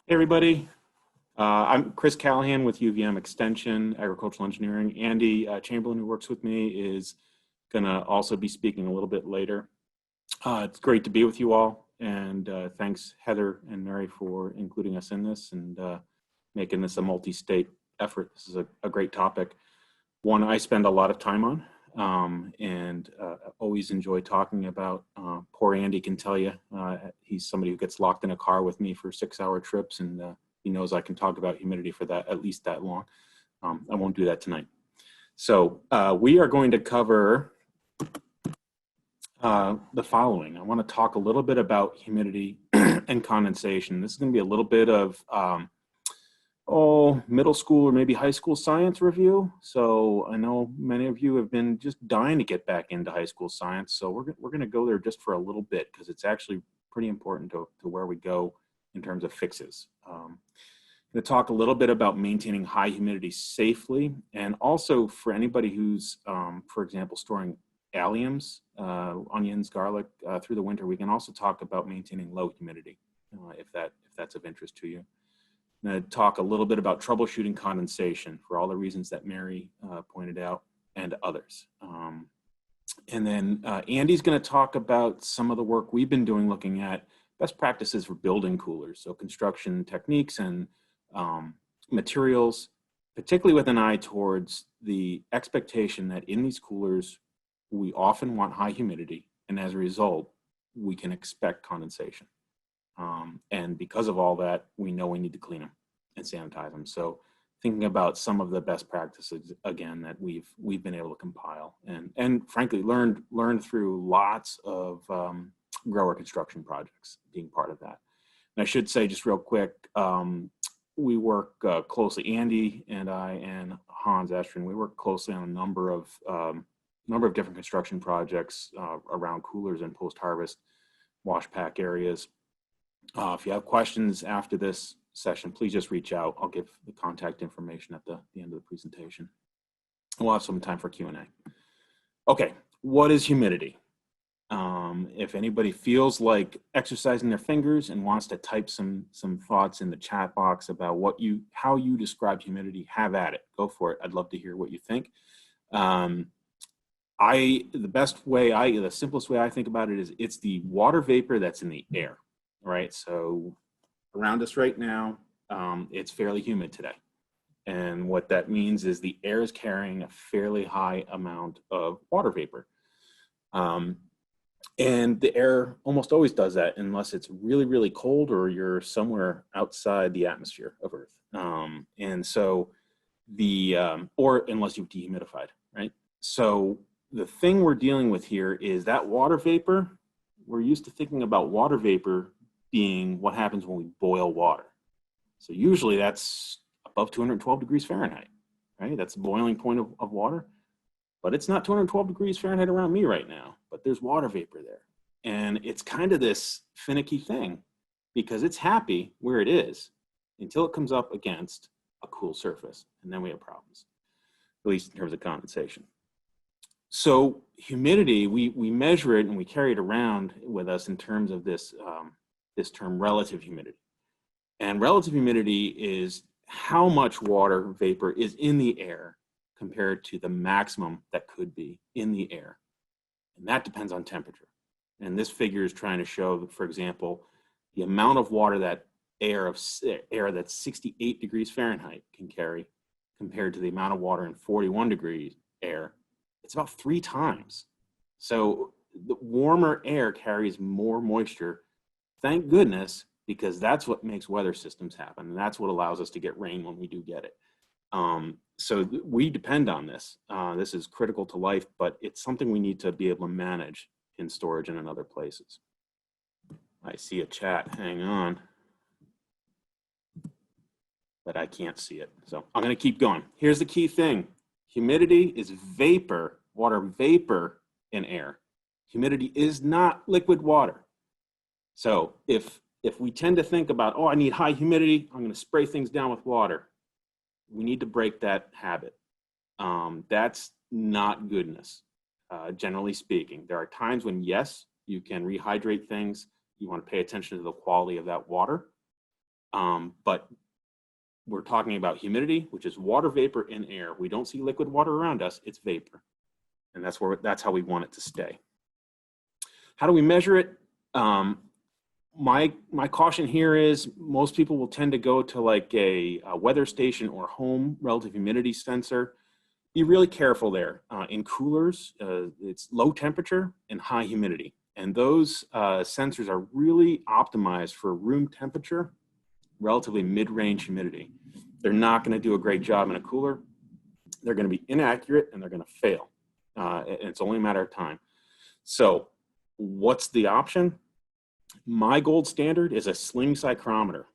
Hey everybody, I'm Chris Callahan with UVM Extension, Agricultural Engineering. Andy Chamberlin, who works with me, is going to also be speaking a little bit later. It's great to be with you all, and thanks Heather and Mary for including us in this and making this a multi-state effort. This is a great topic, one I spend a lot of time on, and always enjoy talking about. Poor Andy can tell you, he's somebody who gets locked in a car with me for 6-hour trips, and he knows I can talk about humidity for that at least that long. I won't do that tonight. So we are going to cover the following. I want to talk a little bit about humidity and condensation. This is going to be a little bit of middle school or maybe high school science review. So I know many of you have been just dying to get back into high school science. So we're going to go there just for a little bit because it's actually pretty important to where we go in terms of fixes. I'm going to talk a little bit about maintaining high humidity safely, and also for anybody who's, for example, storing alliums, onions, garlic through the winter. We can also talk about maintaining low humidity if that's of interest to you. I'm going to talk a little bit about troubleshooting condensation for all the reasons that Mary pointed out and others. And then Andy's going to talk about some of the work we've been doing looking at best practices for building coolers. So construction techniques and materials, particularly with an eye towards the expectation that in these coolers, we often want high humidity. And as a result, we can expect condensation. And because of all that, we know we need to clean them and sanitize them. So thinking about some of the best practices, again, that we've been able to compile and frankly learned through lots of grower construction projects being part of that. And I should say just real quick, we work closely, Andy and I and Hans Estrin, we work closely on a number of different construction projects around coolers and post-harvest wash pack areas. If you have questions after this session, please just reach out. I'll give the contact information at the end of the presentation. We'll have some time for Q&A. Okay, what is humidity? If anybody feels like exercising their fingers and wants to type some thoughts in the chat box about how you describe humidity, have at it. Go for it. I'd love to hear what you think. The simplest way I think about it is it's the water vapor that's in the air. Right, so around us right now, it's fairly humid today. And what that means is the air is carrying a fairly high amount of water vapor. And the air almost always does that unless it's really, really cold or you're somewhere outside the atmosphere of Earth. And so or unless you've dehumidified, right? So the thing we're dealing with here is that water vapor. We're used to thinking about water vapor being what happens when we boil water. So usually that's above 212 degrees Fahrenheit, right? That's the boiling point of water. But it's not 212 degrees Fahrenheit around me right now, but there's water vapor there. And it's kind of this finicky thing because it's happy where it is until it comes up against a cool surface. And then we have problems, at least in terms of condensation. So humidity, we measure it and we carry it around with us in terms of this term relative humidity. And relative humidity is how much water vapor is in the air compared to the maximum that could be in the air. And that depends on temperature. And this figure is trying to show, for example, the amount of water that air that's 68 degrees Fahrenheit can carry compared to the amount of water in 41 degrees air. It's about 3 times. So the warmer air carries more moisture. Thank goodness, because that's what makes weather systems happen. And that's what allows us to get rain when we do get it. So we depend on this. This is critical to life, but it's something we need to be able to manage in storage and in other places. I see a chat, hang on. But I can't see it. So I'm gonna keep going. Here's the key thing. Humidity is vapor, water vapor in air. Humidity is not liquid water. So if we tend to think about, oh, I need high humidity, I'm going to spray things down with water, we need to break that habit. That's not goodness, generally speaking. There are times when, yes, you can rehydrate things. You want to pay attention to the quality of that water. But we're talking about humidity, which is water vapor in air. We don't see liquid water around us, it's vapor. And that's how we want it to stay. How do we measure it? My caution here is most people will tend to go to like a weather station or home relative humidity sensor. Be really careful there. In coolers, it's low temperature and high humidity. And those sensors are really optimized for room temperature, relatively mid-range humidity. They're not going to do a great job in a cooler. They're going to be inaccurate and they're going to fail. And it's only a matter of time. So what's the option? My gold standard is a sling psychrometer.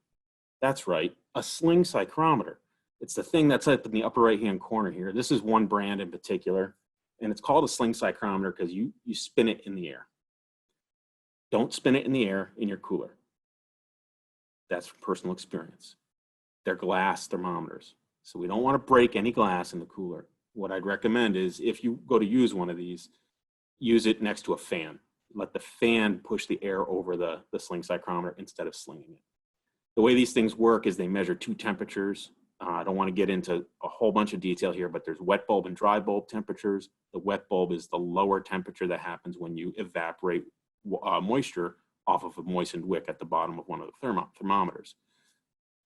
That's right, a sling psychrometer. It's the thing that's up in the upper right-hand corner here. This is one brand in particular, and it's called a sling psychrometer because you spin it in the air. Don't spin it in the air in your cooler. That's from personal experience. They're glass thermometers, so we don't want to break any glass in the cooler. What I'd recommend is if you go to use one of these, use it next to a fan. Let the fan push the air over the sling psychrometer instead of slinging it. The way these things work is they measure two temperatures. I don't want to get into a whole bunch of detail here, but there's wet bulb and dry bulb temperatures. The wet bulb is the lower temperature that happens when you evaporate moisture off of a moistened wick at the bottom of one of the thermometers.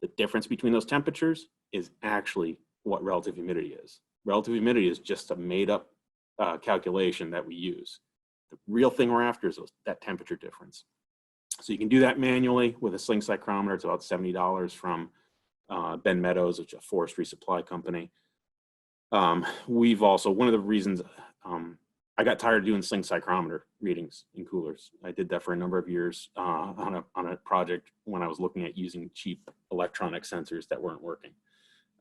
The difference between those temperatures is actually what relative humidity is. Relative humidity is just a made-up calculation that we use. The real thing we're after is that temperature difference. So you can do that manually with a sling psychrometer. It's about $70 from Ben Meadows, which is a forestry supply company. We've also, one of the reasons I got tired of doing sling psychrometer readings in coolers. I did that for a number of years on a project when I was looking at using cheap electronic sensors that weren't working.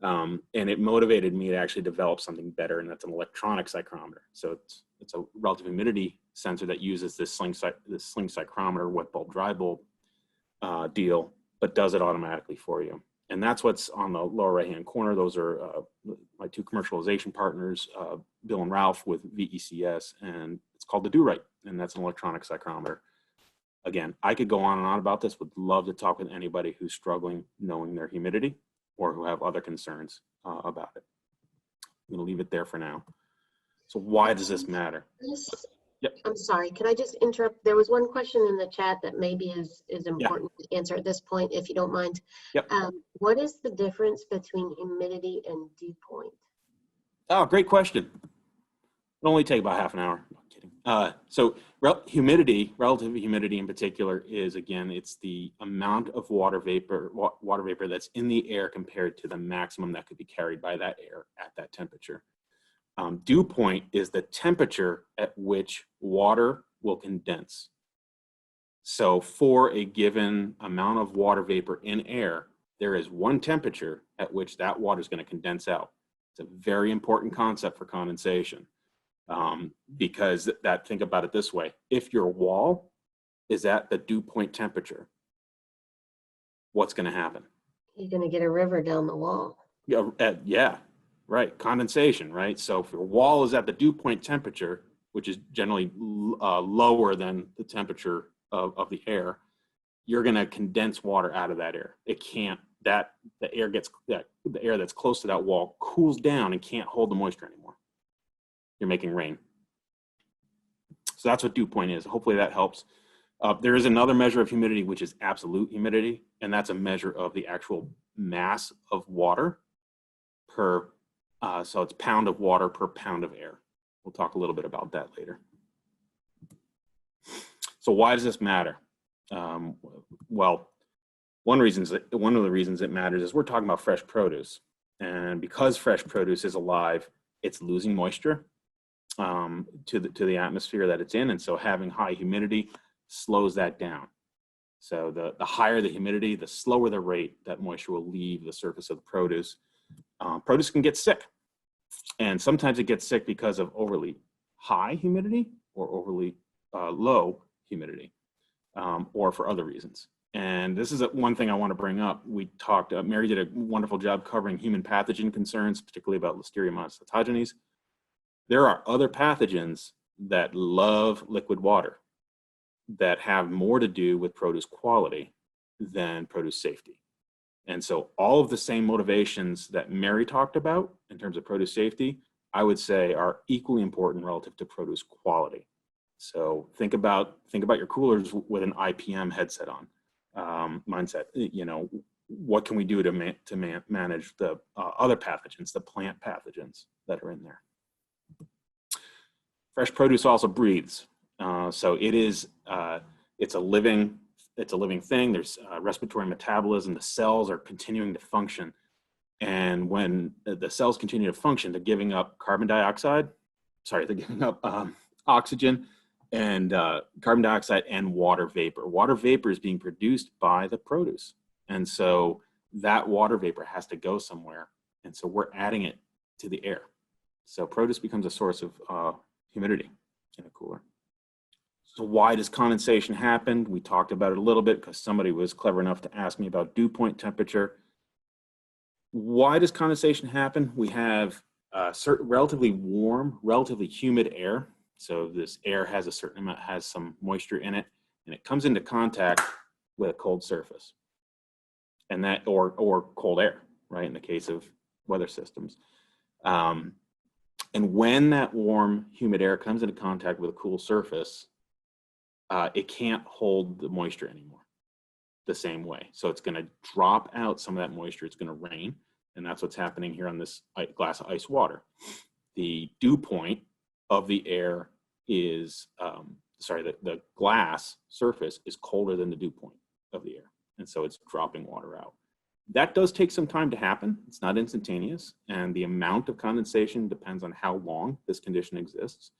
And it motivated me to actually develop something better, and that's an electronic psychrometer. So it's a relative humidity sensor that uses this sling psychrometer, wet bulb, dry bulb deal, but does it automatically for you. And that's what's on the lower right-hand corner. Those are my two commercialization partners, Bill and Ralph with VECS, and it's called the Do Right, and that's an electronic psychrometer. Again, I could go on and on about this. Would love to talk with anybody who's struggling knowing their humidity or who have other concerns about it. I'm going to leave it there for now. So why does this matter? Yep. I'm sorry, can I just interrupt? There was one question in the chat that maybe is important to answer at this point, if you don't mind. Yep. What is the difference between humidity and dew point? Oh, great question. It'll only take about half an hour. No, I'm kidding. So humidity, relative humidity in particular, is, again, it's the amount of water vapor that's in the air compared to the maximum that could be carried by that air at that temperature. Dew point is the temperature at which water will condense. So for a given amount of water vapor in air, there is one temperature at which that water is going to condense out. It's a very important concept for condensation. Because think about it this way. If your wall is at the dew point temperature, what's going to happen? You're going to get a river down the wall. Yeah, right. Condensation, right? So if your wall is at the dew point temperature, which is generally lower than the temperature of the air, you're going to condense water out of that air. It can't. The air that's close to that wall cools down and can't hold the moisture anymore. You're making rain. So that's what dew point is. Hopefully that helps. There is another measure of humidity, which is absolute humidity, and that's a measure of the actual mass of water per, so it's pound of water per pound of air. We'll talk a little bit about that later. So why does this matter? Well, one of the reasons it matters is we're talking about fresh produce, and because fresh produce is alive, it's losing moisture to the atmosphere that it's in, and so having high humidity slows that down. So the higher the humidity, the slower the rate that moisture will leave the surface of the produce. Produce can get sick, and sometimes it gets sick because of overly high humidity or overly low humidity, or for other reasons. And this is one thing I want to bring up. We talked, Mary did a wonderful job covering human pathogen concerns, particularly about Listeria monocytogenes. There are other pathogens that love liquid water that have more to do with produce quality than produce safety. And so all of the same motivations that Mary talked about in terms of produce safety, I would say are equally important relative to produce quality. So think about your coolers with an IPM headset on, mindset. You know, what can we do to manage the other pathogens, the plant pathogens that are in there? Fresh produce also breathes. So it is, it's a living thing. There's respiratory metabolism. The cells are continuing to function. And when the cells continue to function, they're giving up they're giving up oxygen and carbon dioxide and water vapor. Water vapor is being produced by the produce. And so that water vapor has to go somewhere. And so we're adding it to the air. So produce becomes a source of humidity in a cooler. So why does condensation happen? We talked about it a little bit because somebody was clever enough to ask me about dew point temperature. Why does condensation happen? We have certain relatively warm, relatively humid air. So this air has a certain amount, has some moisture in it, and it comes into contact with a cold surface. And that, or cold air, right, in the case of weather systems. And when that warm, humid air comes into contact with a cool surface, it can't hold the moisture anymore the same way. So it's going to drop out some of that moisture. It's going to rain. And that's what's happening here on this glass of ice water. The dew point of the air is, the glass surface is colder than the dew point of the air. And so it's dropping water out. That does take some time to happen. It's not instantaneous. And the amount of condensation depends on how long this condition exists.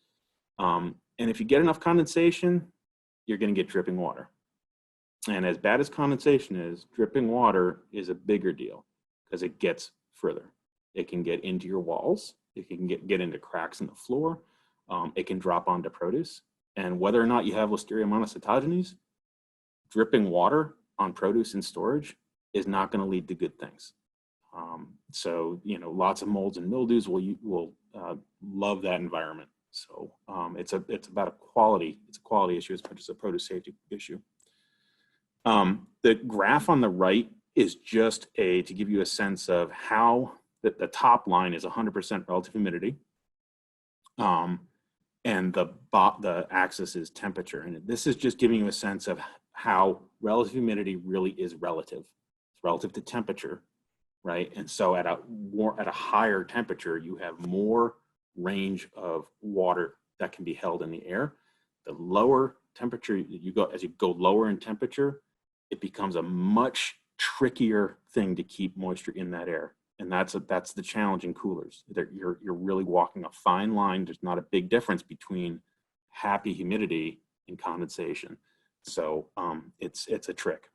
And if you get enough condensation, you're going to get dripping water. And as bad as condensation is, dripping water is a bigger deal because it gets further. It can get into your walls. It can get into cracks in the floor. It can drop onto produce. And whether or not you have Listeria monocytogenes, dripping water on produce in storage is not going to lead to good things. So, you know, lots of molds and mildews will love that environment. So it's about it's a quality issue as much as a produce safety issue. The graph on the right is just to give you a sense of how the top line is 100% relative humidity. And the axis is temperature. And this is just giving you a sense of how relative humidity really is relative. It's relative to temperature, right? And so at a higher temperature, you have more range of water that can be held in the air. The lower temperature you go, as you go lower in temperature, it becomes a much trickier thing to keep moisture in that air. And that's the challenge in coolers. You're really walking a fine line. There's not a big difference between happy humidity and condensation. So it's a trick.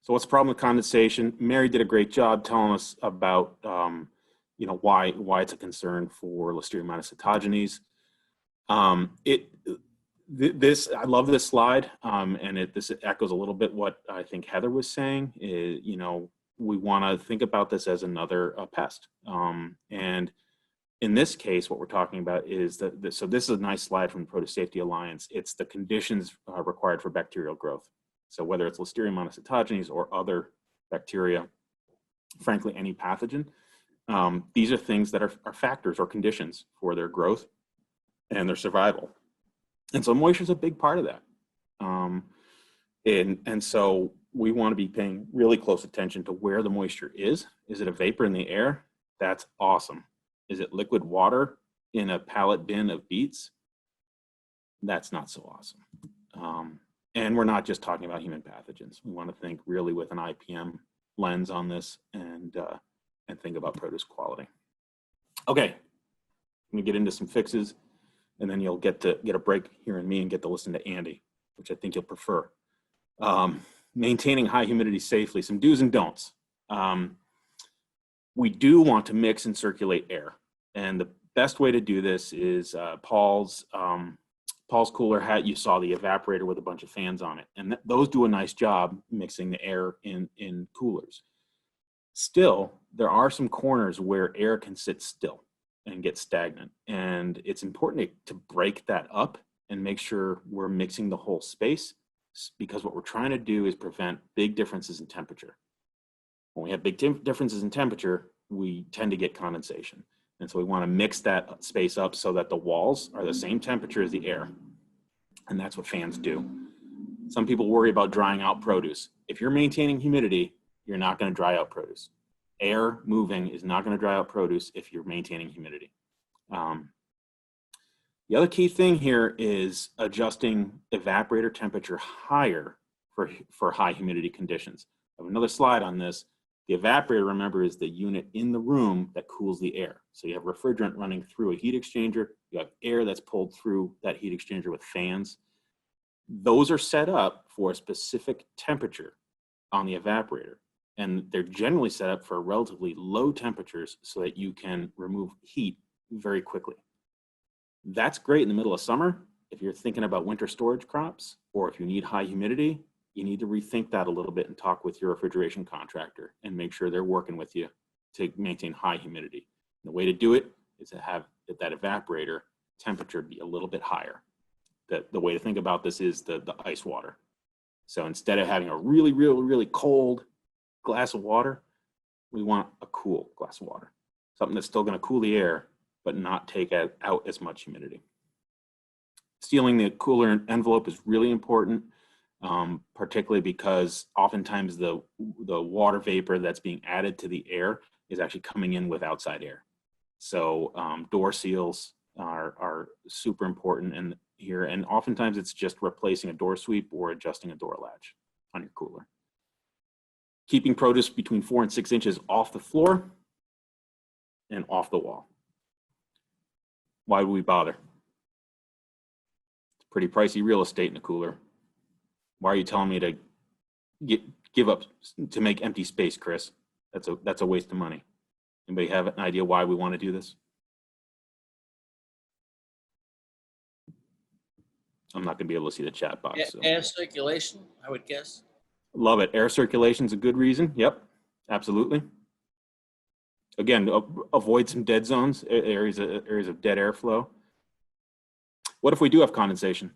So what's the problem with condensation? Mary did a great job telling us about you know, why it's a concern for Listeria monocytogenes. I love this slide, and this echoes a little bit what I think Heather was saying. You know, we want to think about this as another pest. And in this case, what we're talking about is so this is a nice slide from the Produce Safety Alliance. It's the conditions required for bacterial growth. So whether it's Listeria monocytogenes or other bacteria, frankly, any pathogen, these are things that are factors or conditions for their growth and their survival. And so moisture is a big part of that. And so we want to be paying really close attention to where the moisture is. Is it a vapor in the air? That's awesome. Is it liquid water in a pallet bin of beets? That's not so awesome. And we're not just talking about human pathogens. We want to think really with an IPM lens on this and think about produce quality. Okay, I'm gonna get into some fixes, and then you'll get a break hearing me and get to listen to Andy, which I think you'll prefer. Maintaining high humidity safely, some do's and don'ts. We do want to mix and circulate air. And the best way to do this is Paul's cooler hat. You saw the evaporator with a bunch of fans on it. And those do a nice job mixing the air in coolers. Still, there are some corners where air can sit still and get stagnant. And it's important to break that up and make sure we're mixing the whole space because what we're trying to do is prevent big differences in temperature. When we have big differences in temperature, we tend to get condensation. And so we want to mix that space up so that the walls are the same temperature as the air. And that's what fans do. Some people worry about drying out produce. If you're maintaining humidity, you're not going to dry out produce. Air moving is not going to dry out produce if you're maintaining humidity. The other key thing here is adjusting evaporator temperature higher for high humidity conditions. I have another slide on this. The evaporator, remember, is the unit in the room that cools the air. So you have refrigerant running through a heat exchanger. You have air that's pulled through that heat exchanger with fans. Those are set up for a specific temperature on the evaporator. And they're generally set up for relatively low temperatures so that you can remove heat very quickly. That's great in the middle of summer. If you're thinking about winter storage crops, or if you need high humidity, you need to rethink that a little bit and talk with your refrigeration contractor and make sure they're working with you to maintain high humidity. And the way to do it is to have that evaporator temperature be a little bit higher. The way to think about this is the ice water. So instead of having a really, really, really cold glass of water, we want a cool glass of water. Something that's still going to cool the air, but not take out as much humidity. Sealing the cooler envelope is really important, particularly because oftentimes the water vapor that's being added to the air is actually coming in with outside air. So door seals are super important in here, and oftentimes it's just replacing a door sweep or adjusting a door latch on your cooler. Keeping produce between 4 and 6 inches off the floor and off the wall. Why would we bother? It's pretty pricey real estate in a cooler. Why are you telling me to give up to make empty space, Chris? That's a waste of money. Anybody have an idea why we want to do this? I'm not going to be able to see the chat box. So. Air circulation, I would guess. Love it. Air circulation is a good reason. Yep, absolutely. Again, avoid some dead zones, areas of dead airflow. What if we do have condensation?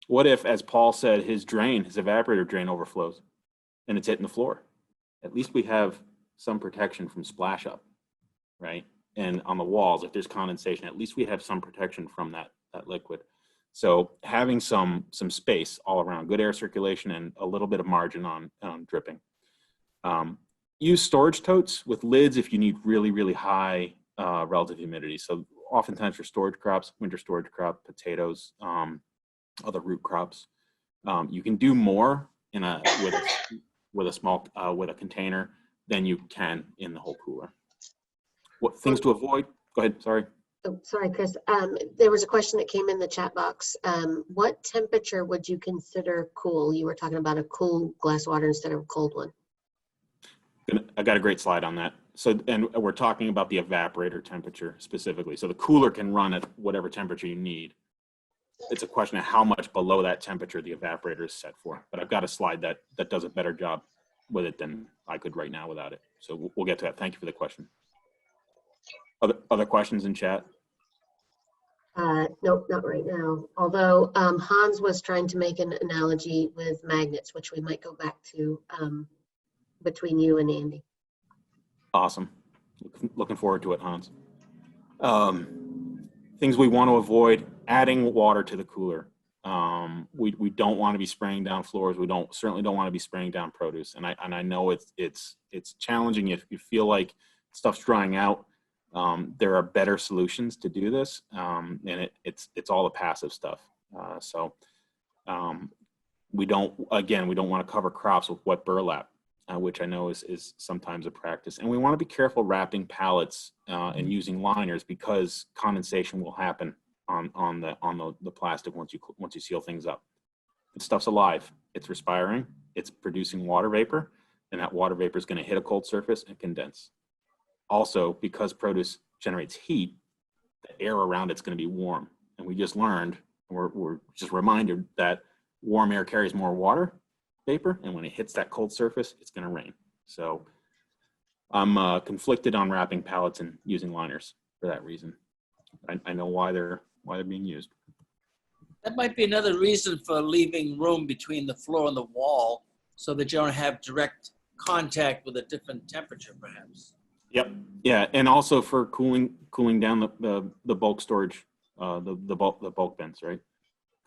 What if, as Paul said, his evaporator drain overflows and it's hitting the floor? At least we have some protection from splash up, right? And on the walls, if there's condensation, at least we have some protection from that liquid. So having some space all around, good air circulation and a little bit of margin on dripping. Use storage totes with lids if you need really, really high relative humidity. So oftentimes for storage crops, winter storage crop, potatoes, other root crops, you can do more with a container than you can in the whole cooler. What things to avoid? Go ahead. Sorry. Oh, sorry, Chris. There was a question that came in the chat box. What temperature would you consider cool? You were talking about a cool glass of water instead of a cold one. I got a great slide on that. So, and we're talking about the evaporator temperature specifically. So the cooler can run at whatever temperature you need. It's a question of how much below that temperature the evaporator is set for. But I've got a slide that does a better job with it than I could right now without it. So we'll get to that. Thank you for the question. Other questions in chat? Nope, not right now. Although Hans was trying to make an analogy with magnets, which we might go back to between you and Andy. Awesome. Looking forward to it, Hans. Things we want to avoid: adding water to the cooler. We don't want to be spraying down floors. We certainly don't want to be spraying down produce. And I know it's challenging if you feel like stuff's drying out. There are better solutions to do this, and it's all the passive stuff. We don't want to cover crops with wet burlap, which I know is sometimes a practice. And we want to be careful wrapping pallets and using liners, because condensation will happen on the plastic once you seal things up. The stuff's alive. It's respiring. It's producing water vapor, and that water vapor is going to hit a cold surface and condense. Also, because produce generates heat, the air around it's going to be warm. And we just learned, we're just reminded that warm air carries more water vapor, and when it hits that cold surface, it's going to rain. So I'm conflicted on wrapping pallets and using liners for that reason. I know why they're being used. That might be another reason for leaving room between the floor and the wall so that you don't have direct contact with a different temperature, perhaps. Yep. Yeah, and also for cooling down the bulk storage, the bulk bins, right?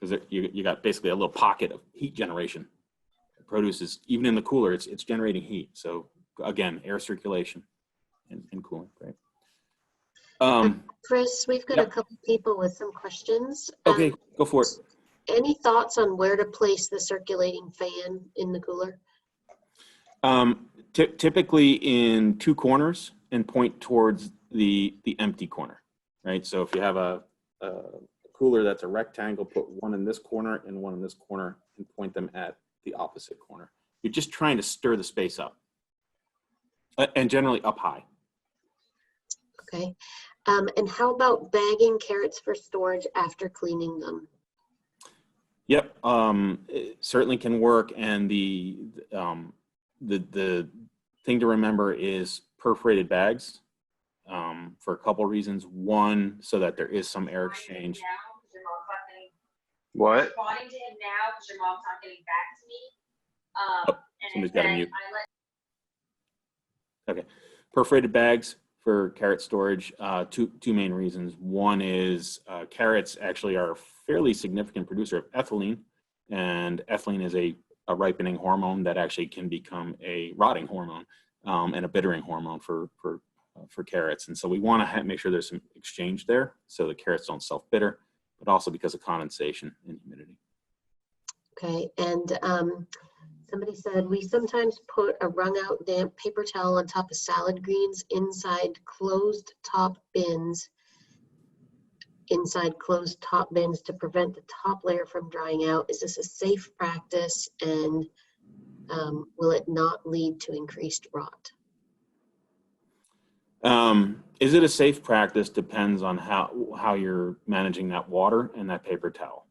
Because you got basically a little pocket of heat generation. It produces, even in the cooler, it's generating heat. So again, air circulation and cooling, right? Chris, we've got Yep. a couple people with some questions. Okay, go for it. Any thoughts on where to place the circulating fan in the cooler? Typically in two corners and point towards the empty corner, right? So if you have a cooler that's a rectangle, put one in this corner and one in this corner and point them at the opposite corner. You're just trying to stir the space up, and generally up high. Okay. And how about bagging carrots for storage after cleaning them? Yep, it certainly can work, and the thing to remember is perforated bags for a couple reasons. One, so that there is some air exchange. What? Responding to him now because your mom's not getting back to me. Oh, And somebody's it got to said, mute. I let Okay, perforated bags for carrot storage. Two main reasons. One is carrots actually are a fairly significant producer of ethylene, and ethylene is a ripening hormone that actually can become a rotting hormone and a bittering hormone for carrots. And so we want to make sure there's some exchange there so the carrots don't self-bitter, but also because of condensation and humidity. Okay, and somebody said, we sometimes put a wrung out damp paper towel on top of salad greens inside closed top bins to prevent the top layer from drying out. Is this a safe practice, and will it not lead to increased rot? Is it a safe practice? Depends on how you're managing that water and that paper towel.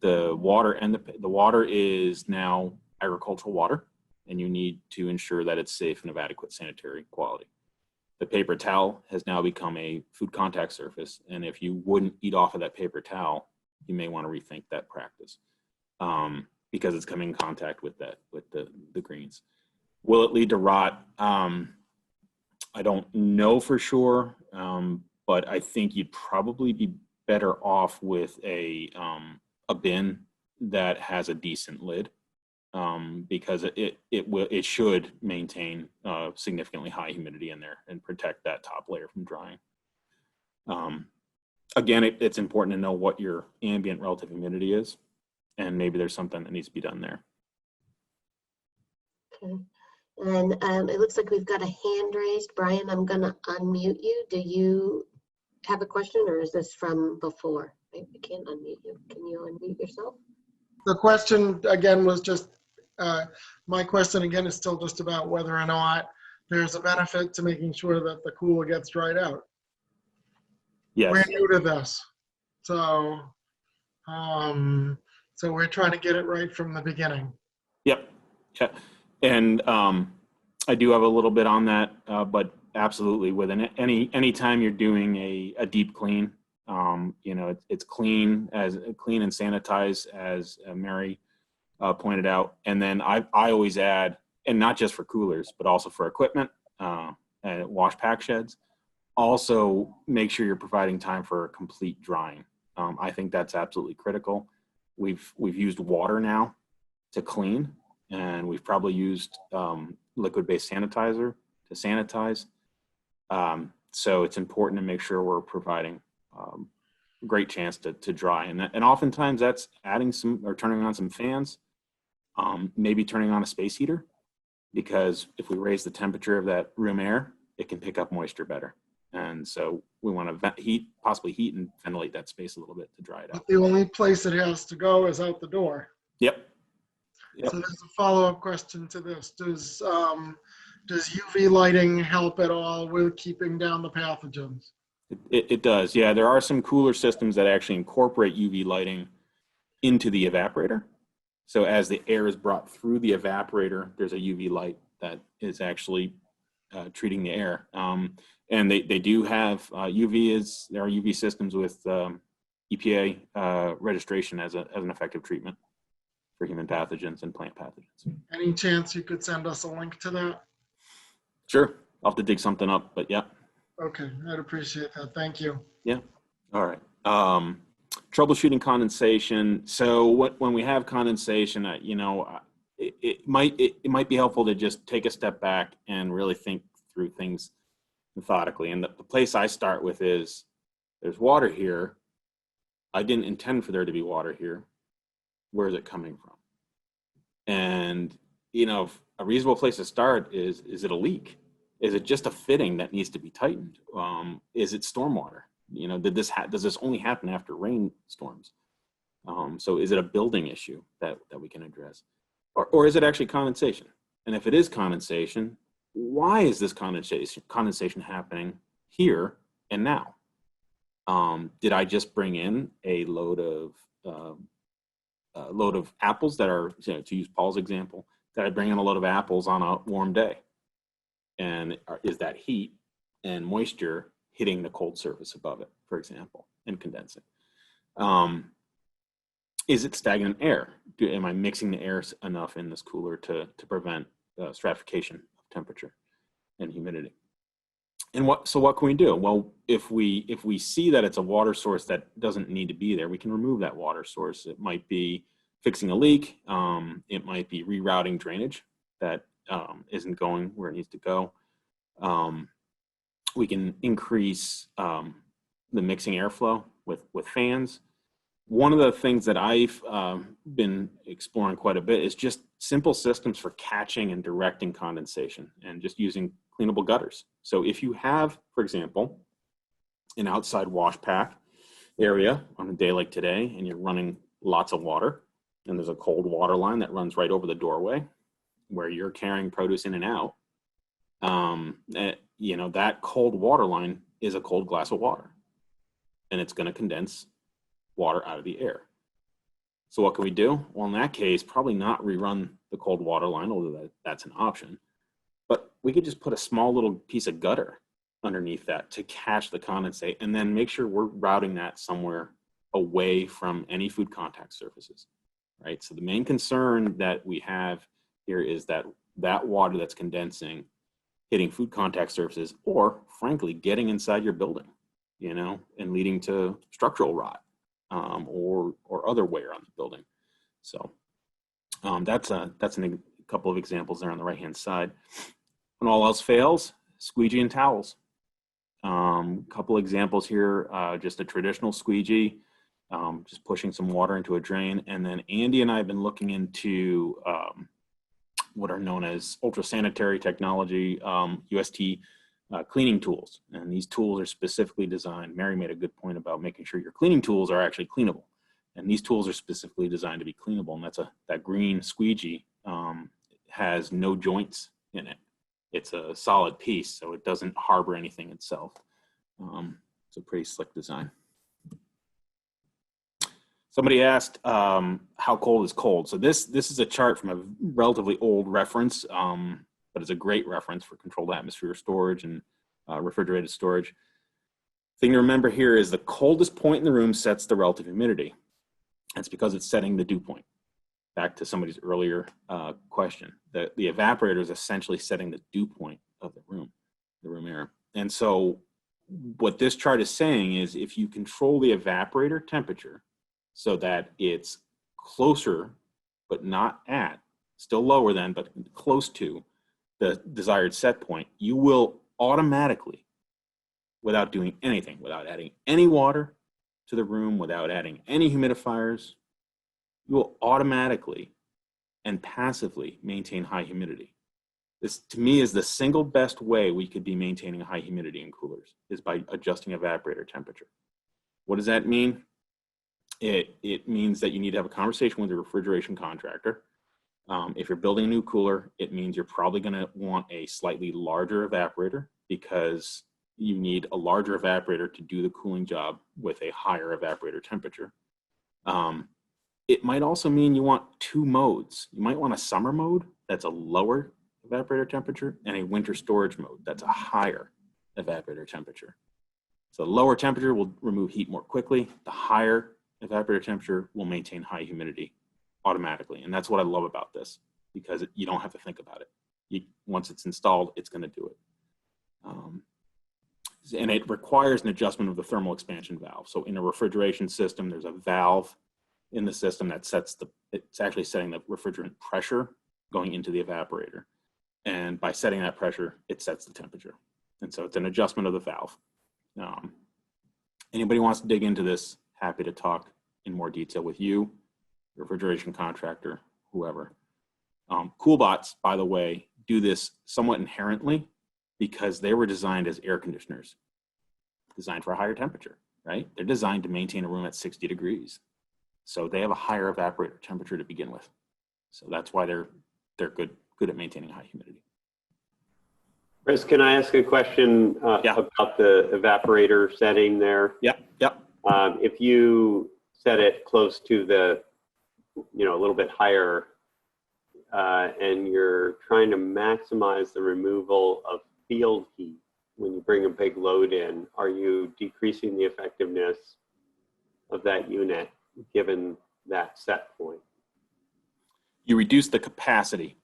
The water is now agricultural water, and you need to ensure that it's safe and of adequate sanitary quality. The paper towel has now become a food contact surface, and if you wouldn't eat off of that paper towel, you may want to rethink that practice because it's coming in contact with the greens. Will it lead to rot? I don't know for sure, but I think you'd probably be better off with a bin that has a decent lid. Because it should maintain significantly high humidity in there and protect that top layer from drying. Again, it's important to know what your ambient relative humidity is, and maybe there's something that needs to be done there. Okay, and it looks like we've got a hand raised. Brian, I'm gonna unmute you. Do you have a question, or is this from before? I can't unmute you. Can you unmute yourself? The question again was just, my question again is still just about whether or not there's a benefit to making sure that the cooler gets dried out. Yes. We're new to this. So, so we're trying to get it right from the beginning. Yep. Yeah. And I do have a little bit on that, but absolutely, within any time you're doing a deep clean, it's clean and sanitized, as Mary pointed out. And then I always add, and not just for coolers, but also for equipment and wash pack sheds, also make sure you're providing time for a complete drying. I think that's absolutely critical. We've used water now to clean, and we've probably used liquid-based sanitizer to sanitize. So it's important to make sure we're providing a great chance to dry. And oftentimes that's adding turning on some fans, maybe turning on a space heater, because if we raise the temperature of that room air, it can pick up moisture better. And so we want to possibly heat and ventilate that space a little bit to dry it out. But the only place it has to go is out the door. Yep. So there's a follow-up question to this. Does UV lighting help at all with keeping down the pathogens? It does. Yeah, there are some cooler systems that actually incorporate UV lighting into the evaporator. So as the air is brought through the evaporator, there's a UV light that is actually treating the air. And they do have there are UV systems with EPA registration as an effective treatment for human pathogens and plant pathogens. Any chance you could send us a link to that? Sure, I'll have to dig something up, but yeah. Okay, I'd appreciate that. Thank you. Yeah. All right. Troubleshooting condensation. So when we have condensation, it might be helpful to just take a step back and really think through things methodically. And the place I start with is there's water here. I didn't intend for there to be water here. Where is it coming from? And a reasonable place to start is it a leak? Is it just a fitting that needs to be tightened? Is it stormwater? Does this only happen after rainstorms? So is it a building issue that we can address? Or is it actually condensation? And if it is condensation, why is this condensation happening here and now? Did I just bring in a load of apples that are, to use Paul's example, did I bring in a load of apples on a warm day? And is that heat and moisture hitting the cold surface above it, for example, and condensing? Is it stagnant air? Am I mixing the air enough in this cooler to prevent stratification of temperature and humidity? And what can we do? Well, if we see that it's a water source that doesn't need to be there, we can remove that water source. It might be fixing a leak. It might be rerouting drainage that isn't going where it needs to go. We can increase the mixing airflow with fans. One of the things that I've been exploring quite a bit is just simple systems for catching and directing condensation and just using cleanable gutters. So if you have, for example, an outside wash pack area on a day like today, and you're running lots of water, and there's a cold water line that runs right over the doorway where you're carrying produce in and out, that cold water line is a cold glass of water, and it's going to condense water out of the air. So what can we do? Well, in that case, probably not rerun the cold water line, although that's an option. But we could just put a small little piece of gutter underneath that to catch the condensate, and then make sure we're routing that somewhere away from any food contact surfaces, right? So the main concern that we have here is that water that's condensing, hitting food contact surfaces, or frankly, getting inside your building, and leading to structural rot or other wear on the building. So that's a couple of examples there on the right-hand side. When all else fails, squeegee and towels. Couple examples here, just a traditional squeegee, just pushing some water into a drain. And then Andy and I have been looking into what are known as ultra-sanitary technology, UST cleaning tools. And these tools are specifically designed, Mary made a good point about making sure your cleaning tools are actually cleanable. And these tools are specifically designed to be cleanable. And that green squeegee has no joints in it. It's a solid piece, so it doesn't harbor anything itself. It's a pretty slick design. Somebody asked how cold is cold. So this is a chart from a relatively old reference, but it's a great reference for controlled atmosphere storage and refrigerated storage. Thing to remember here is the coldest point in the room sets the relative humidity. That's because it's setting the dew point. Back to somebody's earlier question, the evaporator is essentially setting the dew point of the room air. And so what this chart is saying is if you control the evaporator temperature so that it's closer, but not at, still lower than, but close to the desired set point, you will automatically, without doing anything, without adding any water to the room, without adding any humidifiers, you will automatically and passively maintain high humidity. This, to me, is the single best way we could be maintaining high humidity in coolers, is by adjusting evaporator temperature. What does that mean? It means that you need to have a conversation with your refrigeration contractor. If you're building a new cooler, it means you're probably going to want a slightly larger evaporator, because you need a larger evaporator to do the cooling job with a higher evaporator temperature. It might also mean you want two modes. You might want a summer mode that's a lower evaporator temperature and a winter storage mode that's a higher evaporator temperature. So the lower temperature will remove heat more quickly. The higher evaporator temperature will maintain high humidity automatically. And that's what I love about this, because you don't have to think about it. Once it's installed, it's going to do it. And it requires an adjustment of the thermal expansion valve. So in a refrigeration system, there's a valve in the system that it's actually setting the refrigerant pressure going into the evaporator. And by setting that pressure, it sets the temperature. And so it's an adjustment of the valve. Anybody wants to dig into this, happy to talk in more detail with you, refrigeration contractor, whoever. CoolBots, by the way, do this somewhat inherently because they were designed as air conditioners, designed for a higher temperature, right? They're designed to maintain a room at 60 degrees. So they have a higher evaporator temperature to begin with. So that's why they're good at maintaining high humidity. Chris, can I ask a question about the evaporator setting there? Yep. If you set it close to the, a little bit higher, and you're trying to maximize the removal of field heat when you bring a big load in, are you decreasing the effectiveness of that unit given that set point? You reduce the capacity.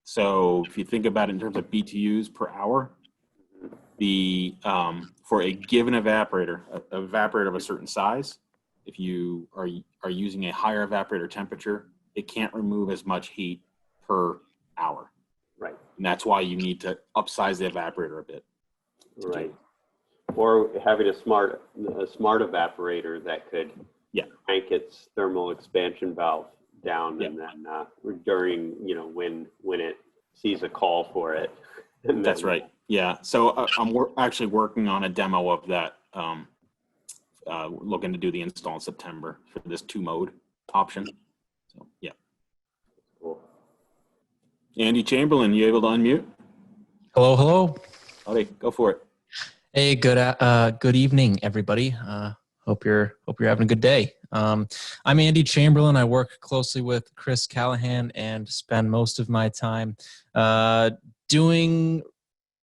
So if you think about it in terms of BTUs per hour, for a given evaporator, an evaporator of a certain size, if you are using a higher evaporator temperature, it can't remove as much heat per hour. Right. And that's why you need to upsize the evaporator a bit. Right. Or having a smart evaporator that could crank its thermal expansion valve down and then during, when it sees a call for it. And that's right. Yeah. So I'm actually working on a demo of that. Looking to do the install in September for this 2-mode option. So yeah. Cool. Andy Chamberlin, you able to unmute? Hello. Howdy, go for it. Hey, good evening, everybody. Hope you're having a good day. I'm Andy Chamberlin. I work closely with Chris Callahan and spend most of my time doing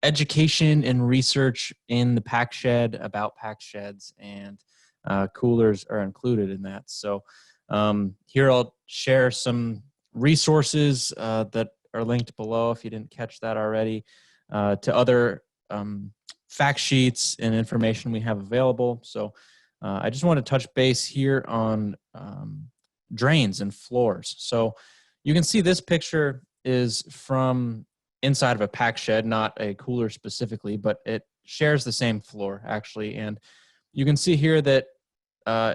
education and research in the pack shed about pack sheds, and coolers are included in that. So here I'll share some resources that are linked below if you didn't catch that already, to other fact sheets and information we have available. So I just want to touch base here on drains and floors. So you can see this picture is from inside of a pack shed, not a cooler specifically, but it shares the same floor actually. And you can see here that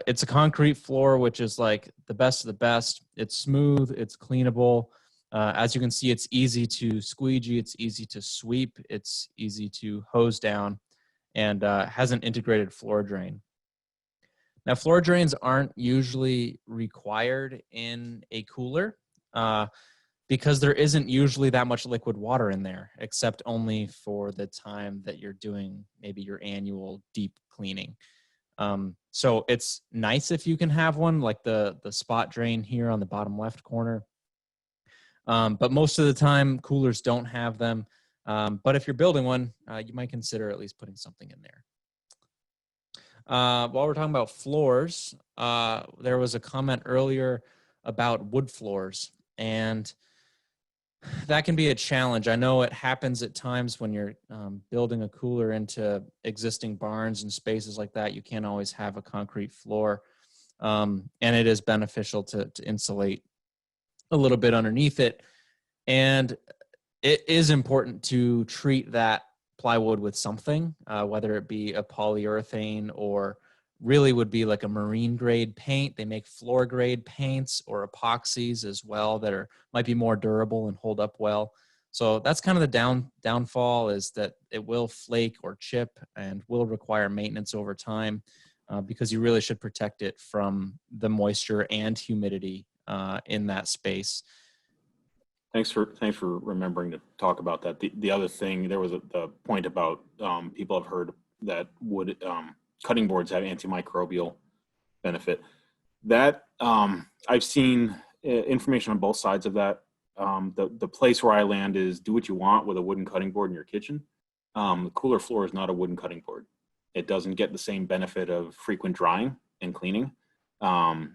it's a concrete floor, which is like the best of the best. It's smooth, it's cleanable. As you can see, it's easy to squeegee, it's easy to sweep, it's easy to hose down, and has an integrated floor drain. Now, floor drains aren't usually required in a cooler because there isn't usually that much liquid water in there, except only for the time that you're doing maybe your annual deep cleaning. So it's nice if you can have one, like the spot drain here on the bottom left corner. But most of the time, coolers don't have them. But if you're building one, you might consider at least putting something in there. While we're talking about floors, there was a comment earlier about wood floors, and that can be a challenge. I know it happens at times when you're building a cooler into existing barns and spaces like that. You can't always have a concrete floor, and it is beneficial to insulate a little bit underneath it. And it is important to treat that plywood with something, whether it be a polyurethane or really would be like a marine grade paint. They make floor grade paints or epoxies as well that might be more durable and hold up well. So that's kind of the downfall, is that it will flake or chip and will require maintenance over time, because you really should protect it from the moisture and humidity in that space. Thanks for remembering to talk about that. The other thing, there was the point about people have heard that wood cutting boards have antimicrobial benefit. That I've seen information on both sides of that. The place where I land is do what you want with a wooden cutting board in your kitchen. The cooler floor is not a wooden cutting board. it doesn't get the same benefit of frequent drying and cleaning.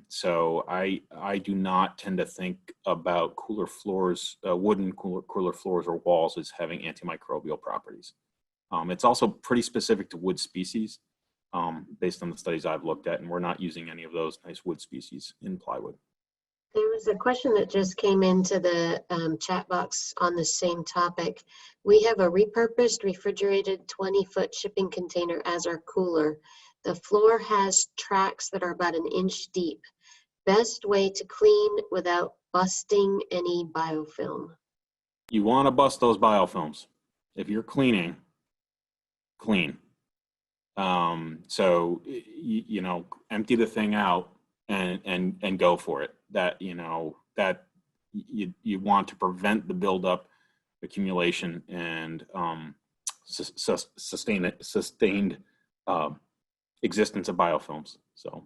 So I do not tend to think about cooler floors, wooden cooler floors or walls as having antimicrobial properties. It's also pretty specific to wood species, based on the studies I've looked at, and we're not using any of those nice wood species in plywood. There was a question that just came into the chat box on the same topic. We have a repurposed refrigerated 20-foot shipping container as our cooler. The floor has tracks that are about 1 inch deep. Best way to clean without busting any biofilm? You want to bust those biofilms. If you're cleaning, clean. So, you know, empty the thing out and go for it. That, you know, that you want to prevent the buildup, accumulation, and sustained existence of biofilms. So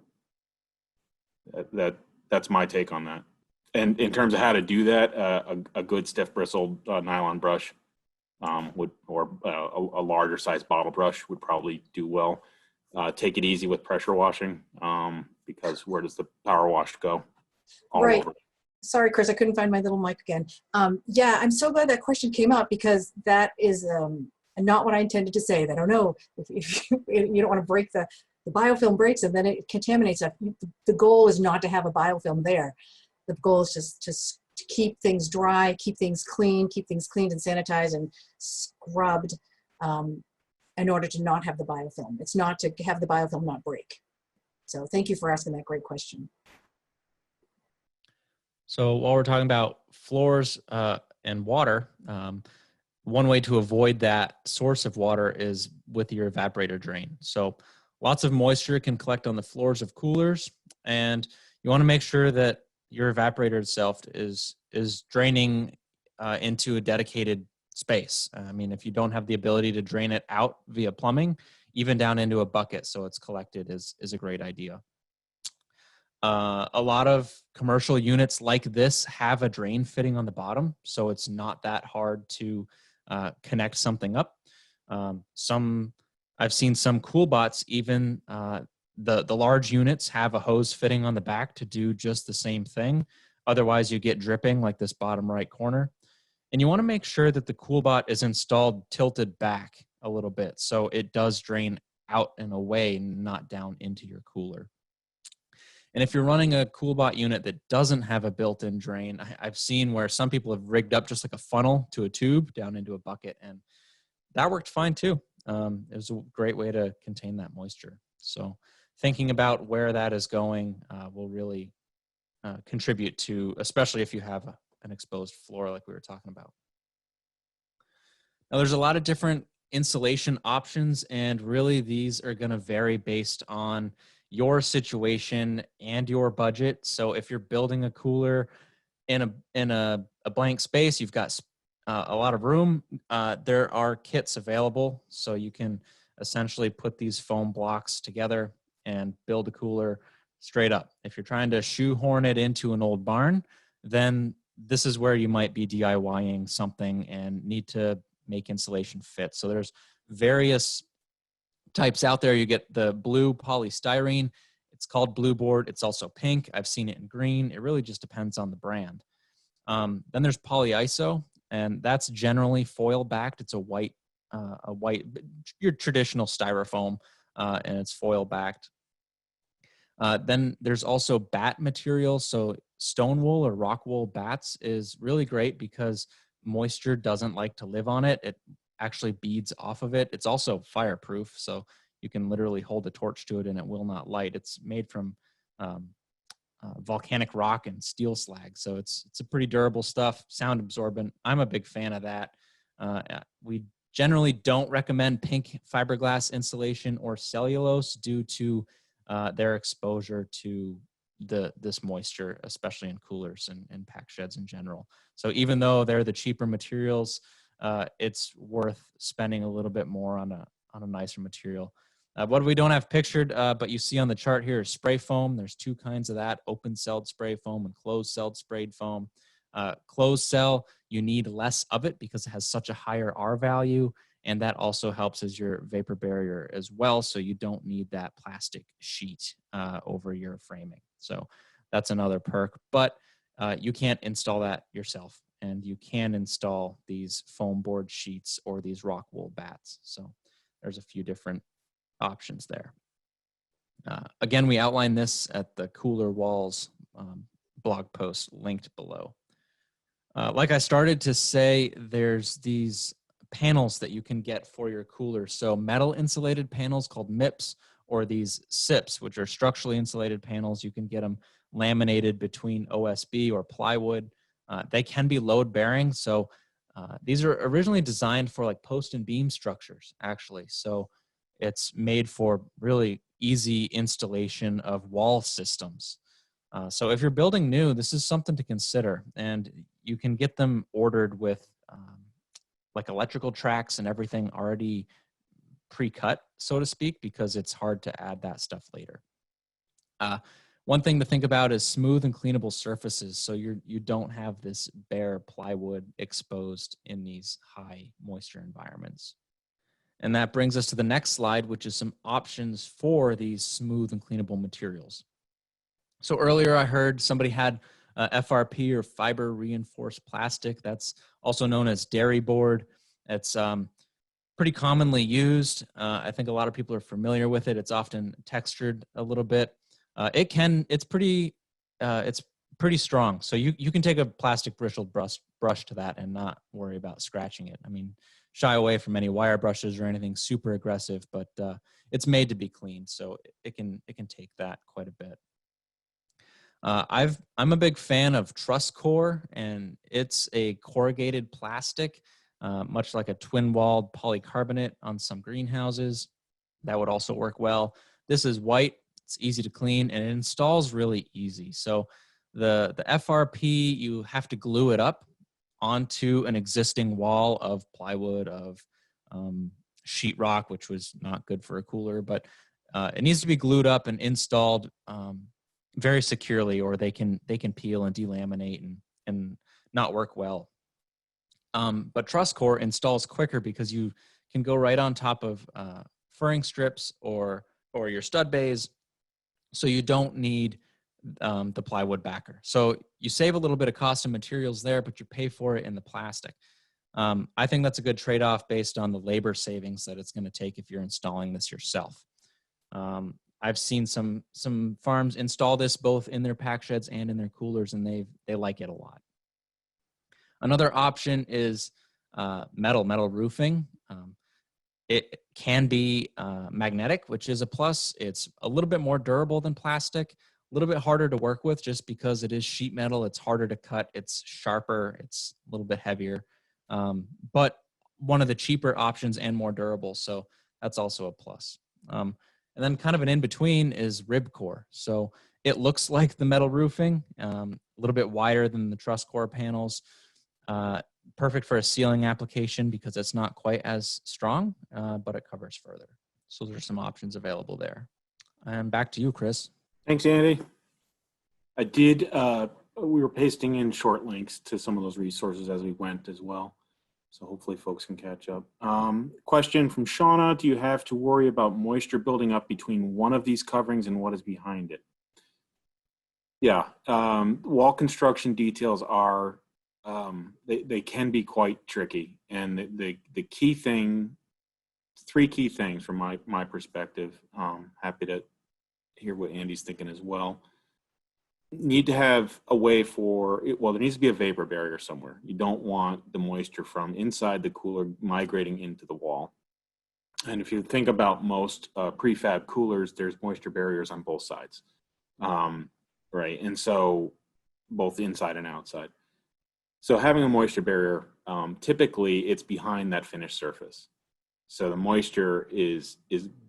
that's my take on that. And in terms of how to do that, a good stiff bristled nylon brush or a larger size bottle brush would probably do well. Take it easy with pressure washing, because where does the power wash go? All Right. over. Sorry, Chris, I couldn't find my little mic again. Yeah, I'm so glad that question came up, because that is not what I intended to say. That, oh no, if you don't want to break the biofilm breaks and then it contaminates stuff. The goal is not to have a biofilm there. The goal is just to keep things dry, keep things cleaned and sanitized and scrubbed in order to not have the biofilm. It's not to have the biofilm not break. So thank you for asking that great question. So while we're talking about floors and water, one way to avoid that source of water is with your evaporator drain. So lots of moisture can collect on the floors of coolers, and you want to make sure that your evaporator itself is draining into a dedicated space. I mean, if you don't have the ability to drain it out via plumbing, even down into a bucket so it's collected is a great idea. A lot of commercial units like this have a drain fitting on the bottom, so it's not that hard to connect something up. I've seen some CoolBots, even the large units have a hose fitting on the back to do just the same thing. Otherwise, you get dripping like this bottom right corner. And you want to make sure that the CoolBot is installed tilted back a little bit so it does drain out and away, not down into your cooler. And if you're running a CoolBot unit that doesn't have a built-in drain, I've seen where some people have rigged up just like a funnel to a tube down into a bucket, and that worked fine too. It was a great way to contain that moisture. So thinking about where that is going will really contribute to, especially if you have an exposed floor like we were talking about. Now there's a lot of different insulation options, and really these are going to vary based on your situation and your budget. So if you're building a cooler in a blank space, you've got a lot of room, there are kits available. So you can essentially put these foam blocks together and build a cooler straight up. If you're trying to shoehorn it into an old barn, then this is where you might be DIYing something and need to make insulation fit. So there's various types out there. You get the blue polystyrene. It's called blue board. It's also pink. I've seen it in green. It really just depends on the brand. Then there's polyiso, and that's generally foil backed. It's a white, your traditional styrofoam, and it's foil backed. Then there's also bat material. So stone wool or rock wool bats is really great because moisture doesn't like to live on it. It actually beads off of it. It's also fireproof, so you can literally hold a torch to it and it will not light. It's made from volcanic rock and steel slag, so it's a pretty durable stuff, sound absorbent. I'm a big fan of that. We generally don't recommend pink fiberglass insulation or cellulose due to their exposure to this moisture, especially in coolers and pack sheds in general. So even though they're the cheaper materials, it's worth spending a little bit more on a nicer material. What we don't have pictured, but you see on the chart here is spray foam. There's two kinds of that: open-celled spray foam and closed-celled sprayed foam. Closed cell, you need less of it because it has such a higher R value, And that also helps as your vapor barrier as well, so you don't need that plastic sheet over your framing. So that's another perk, but you can't install that yourself, and you can install these foam board sheets or these rock wool bats. So there's a few different options there. Again, we outline this at the Cooler Walls blog post linked below. Like I started to say, there's these panels that you can get for your cooler. So metal insulated panels called MIPs, or these SIPs, which are structurally insulated panels. You can get them laminated between OSB or plywood. They can be load bearing. So these are originally designed for like post and beam structures, actually. So it's made for really easy installation of wall systems. So if you're building new, this is something to consider, and you can get them ordered with like electrical tracks and everything already pre-cut, so to speak, because it's hard to add that stuff later. One thing to think about is smooth and cleanable surfaces, so you don't have this bare plywood exposed in these high moisture environments. And that brings us to the next slide, which is some options for these smooth and cleanable materials. So earlier I heard somebody had FRP, or fiber reinforced plastic. That's also known as dairy board. It's pretty commonly used. I think a lot of people are familiar with it. It's often textured a little bit. It's pretty strong. So you can take a plastic bristle brush to that and not worry about scratching it. I mean, shy away from any wire brushes or anything super aggressive, but it's made to be clean, so it can take that quite a bit. I'm a big fan of truss core, and it's a corrugated plastic, much like a twin-walled polycarbonate on some greenhouses. That would also work well. This is white, it's easy to clean, and it installs really easy. So the FRP, you have to glue it up onto an existing wall of plywood, of sheetrock, which was not good for a cooler, but it needs to be glued up and installed very securely, or they can peel and delaminate and not work well. But truss core installs quicker because you can go right on top of furring strips or your stud bays, so you don't need the plywood backer. So you save a little bit of cost and materials there, but you pay for it in the plastic. I think that's a good trade-off based on the labor savings that it's going to take if you're installing this yourself. I've seen some farms install this both in their pack sheds and in their coolers, and they like it a lot. Another option is metal roofing. It can be magnetic, which is a plus. It's a little bit more durable than plastic, a little bit harder to work with just because it is sheet metal. It's harder to cut. It's sharper. It's a little bit heavier, but one of the cheaper options and more durable. So that's also a plus. And then kind of an in-between is rib core. So it looks like the metal roofing, a little bit wider than the truss core panels. Perfect for a ceiling application because it's not quite as strong, but it covers further. So there's some options available there. And back to you, Chris. Thanks, Andy. I did, we were pasting in short links to some of those resources as we went as well. So hopefully folks can catch up. Question from Shauna, do you have to worry about moisture building up between one of these coverings and what is behind it? Yeah, wall construction details are, they can be quite tricky. And the key thing, three key things from my perspective, happy to hear what Andy's thinking as well. Need to have a way for it. Well, there needs to be a vapor barrier somewhere. You don't want the moisture from inside the cooler migrating into the wall. And if you think about most prefab coolers, there's moisture barriers on both sides, right? And so both inside and outside. So having a moisture barrier, typically it's behind that finished surface. So the moisture is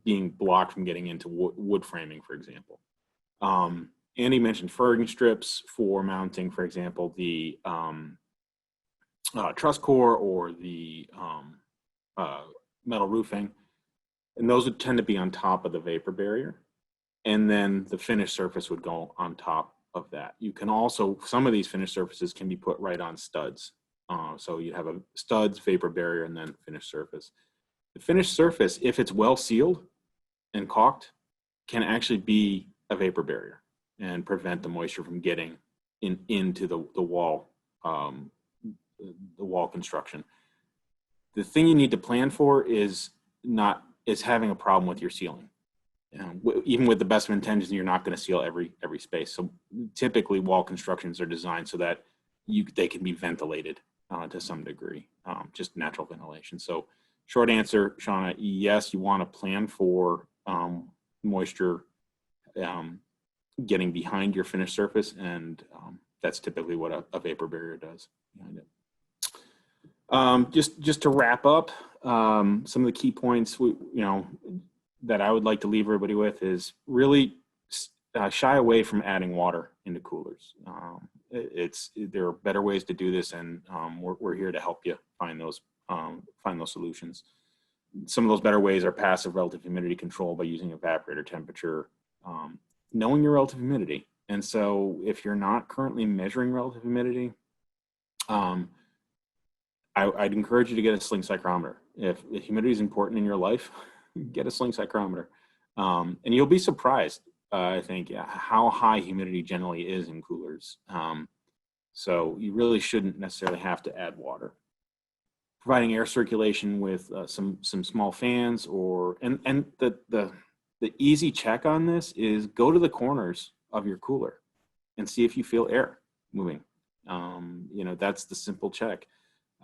being blocked from getting into wood framing, for example. Andy mentioned furring strips for mounting, for example, the truss core or the metal roofing. And those would tend to be on top of the vapor barrier. And then the finished surface would go on top of that. You can also, some of these finished surfaces can be put right on studs. So you have a studs, vapor barrier, and then finished surface. The finished surface, if it's well sealed and caulked, can actually be a vapor barrier and prevent the moisture from getting into the wall construction. The thing you need to plan for is having a problem with your sealing. Even with the best of intentions, you're not going to seal every space. So typically, wall constructions are designed so that they can be ventilated to some degree, just natural ventilation. So, short answer, Shauna, yes, you want to plan for moisture getting behind your finished surface, and that's typically what a vapor barrier does behind it. Just to wrap up, some of the key points that I would like to leave everybody with is really shy away from adding water into coolers. There are better ways to do this, and we're here to help you find those solutions. Some of those better ways are passive relative humidity control by using evaporator temperature, knowing your relative humidity. And so if you're not currently measuring relative humidity, I'd encourage you to get a sling psychrometer. If humidity is important in your life, get a sling psychrometer. And you'll be surprised, I think, how high humidity generally is in coolers. So you really shouldn't necessarily have to add water. Providing air circulation with some small fans, and the easy check on this is go to the corners of your cooler and see if you feel air moving. That's the simple check.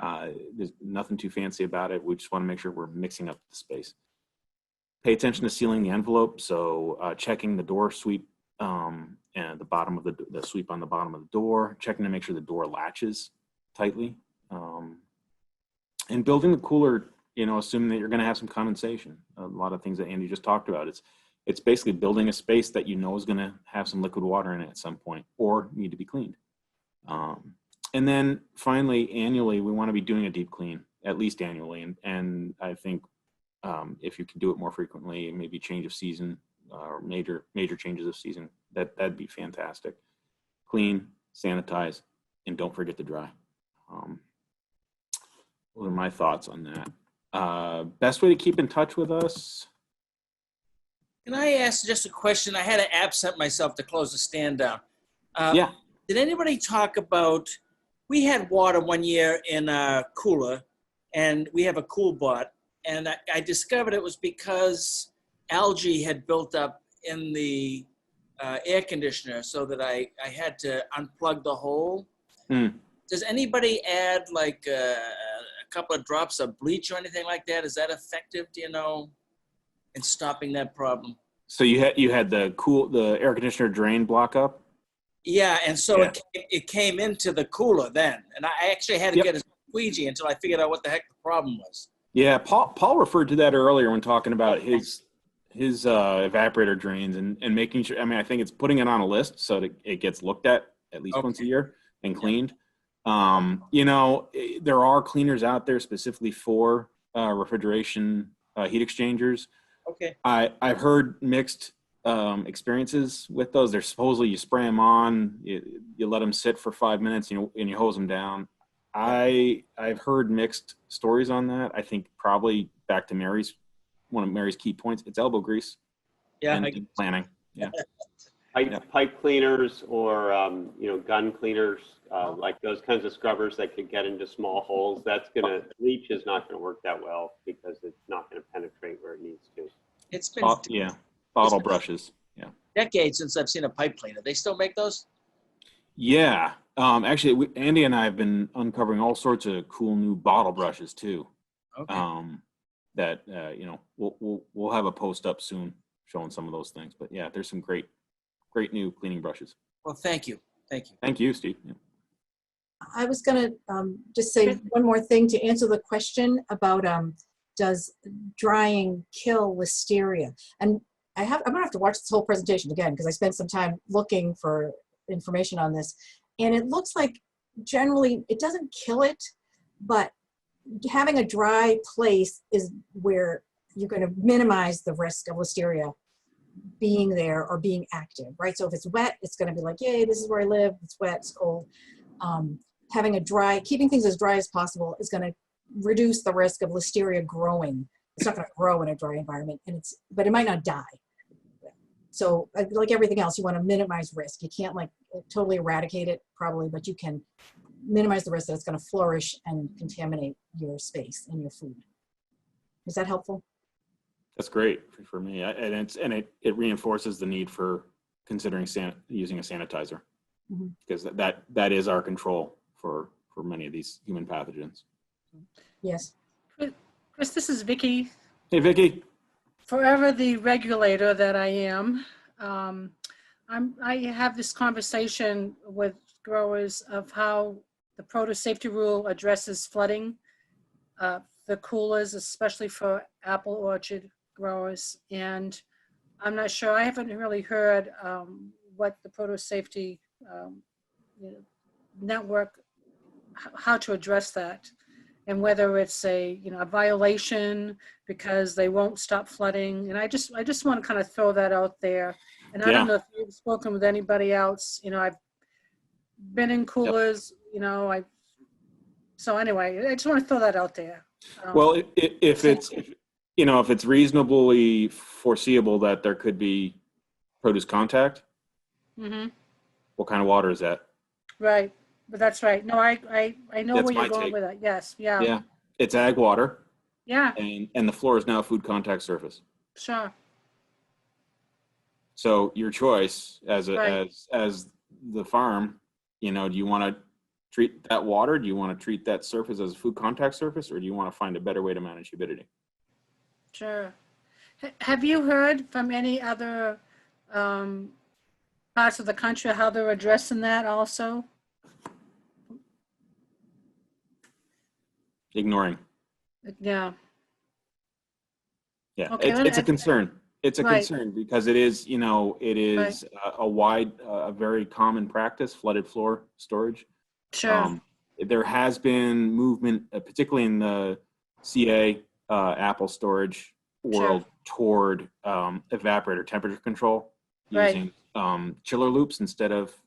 There's nothing too fancy about it. We just want to make sure we're mixing up the space. Pay attention to sealing the envelope. So checking the door sweep and the bottom of the sweep on the bottom of the door, checking to make sure the door latches tightly. And building the cooler, assuming that you're going to have some condensation. A lot of things that Andy just talked about. It's basically building a space that is going to have some liquid water in it at some point or need to be cleaned. And then finally, annually, we want to be doing a deep clean, at least annually. And I think if you can do it more frequently, maybe change of season or major changes of season, that'd be fantastic. Clean, sanitize, and don't forget to dry. Those are my thoughts on that. Best way to keep in touch with us? Can I ask just a question? I had to absent myself to close the stand down. Yeah. Did anybody talk about, we had water one year in a cooler, and we have a cool bot, and I discovered it was because algae had built up in the air conditioner, so that I had to unplug the hole. Does anybody add like a couple of drops of bleach or anything like that? Is that effective, in stopping that problem? So you had the air conditioner drain block up? Yeah, and so it came into the cooler then, and I actually had to get a squeegee until I figured out what the heck the problem was. Yeah, Paul referred to that earlier when talking about his evaporator drains and making sure. I mean, I think it's putting it on a list so that it gets looked at least once a year and cleaned. There are cleaners out there specifically for refrigeration heat exchangers. Okay. I've heard mixed experiences with those. They're supposedly you spray them on, you let them sit for 5 minutes, and you hose them down. I've heard mixed stories on that. I think probably back to one of Mary's key points, it's elbow grease. Yeah. And planning. Yeah. Pipe cleaners or gun cleaners, like those kinds of scrubbers that could get into small holes. Bleach is not gonna work that well because it's not gonna penetrate where it needs to. It's been bottle brushes. Yeah. decades since I've seen a pipe cleaner. They still make those? Yeah. Actually, Andy and I have been uncovering all sorts of cool new bottle brushes too. Okay. We'll have a post up soon showing some of those things. But yeah, there's some great new cleaning brushes. Well, thank you. Thank you, Steve. Yeah. I was going to just say one more thing to answer the question about does drying kill Listeria? And I'm going to have to watch this whole presentation again because I spent some time looking for information on this. And it looks like generally it doesn't kill it, but having a dry place is where you're going to minimize the risk of Listeria being there or being active, right? So if it's wet, it's going to be like, yay, this is where I live. It's wet, it's cold. Keeping things as dry as possible is going to reduce the risk of Listeria growing it's not going to grow in a dry environment, but it might not die. So like everything else, you want to minimize risk. You can't like totally eradicate it probably, but you can minimize the risk that it's going to flourish and contaminate your space and your food. Is that helpful? That's great for me. It reinforces the need for considering using a sanitizer, because that is our control for many of these human pathogens. Yes. Chris, this is Vicki. Hey, Vicki. Forever the regulator that I am, I have this conversation with growers of how the produce safety rule addresses flooding, the coolers, especially for apple orchard growers. And I'm not sure, I haven't really heard what the produce safety network, how to address that. And whether it's a violation because they won't stop flooding. And I just want to kind of throw that out there. And I don't know if you've spoken with anybody else. I've been in coolers. So anyway, I just want to throw that out there. Well, if it's reasonably foreseeable that there could be produce contact, what kind of water is that? Right. But that's right. No, I know That's where you're my going take. with that. Yes. Yeah. Yeah, it's ag water, Yeah. and the floor is now food contact surface. Sure. So your choice as Right. as the farm, do you want to treat that water? Do you want to treat that surface as a food contact surface, or do you want to find a better way to manage humidity? Sure. Have you heard from any other parts of the country how they're addressing that also? Ignoring. Yeah. Yeah, Okay, it's a concern. It's a Right. concern because it is a very common practice, flooded floor storage. Sure. There has been movement, particularly in the CA apple storage world, toward evaporator temperature control using chiller loops instead of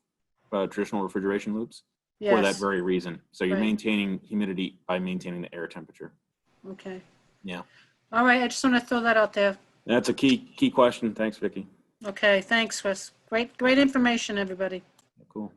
traditional refrigeration loops for that Yes. very reason. So you're Right. maintaining humidity by maintaining the air temperature. Okay. Yeah. All right. I just want to throw that out there. That's a key question. Thanks, Vicki. Okay. Thanks, Chris. Great information, everybody. Cool.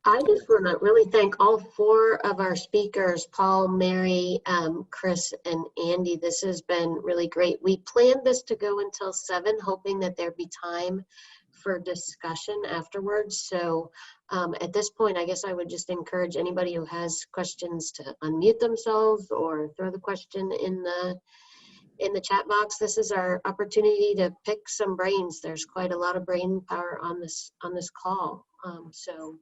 I just want to really thank all four of our speakers, Paul, Mary, Chris, and Andy. This has been really great. We planned this to go until 7, hoping that there'd be time for discussion afterwards. So at this point, I guess I would just encourage anybody who has questions to unmute themselves or throw the question in the chat box. This is our opportunity to pick some brains. There's quite a lot of brain power on this call. So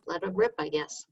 let it rip, I guess.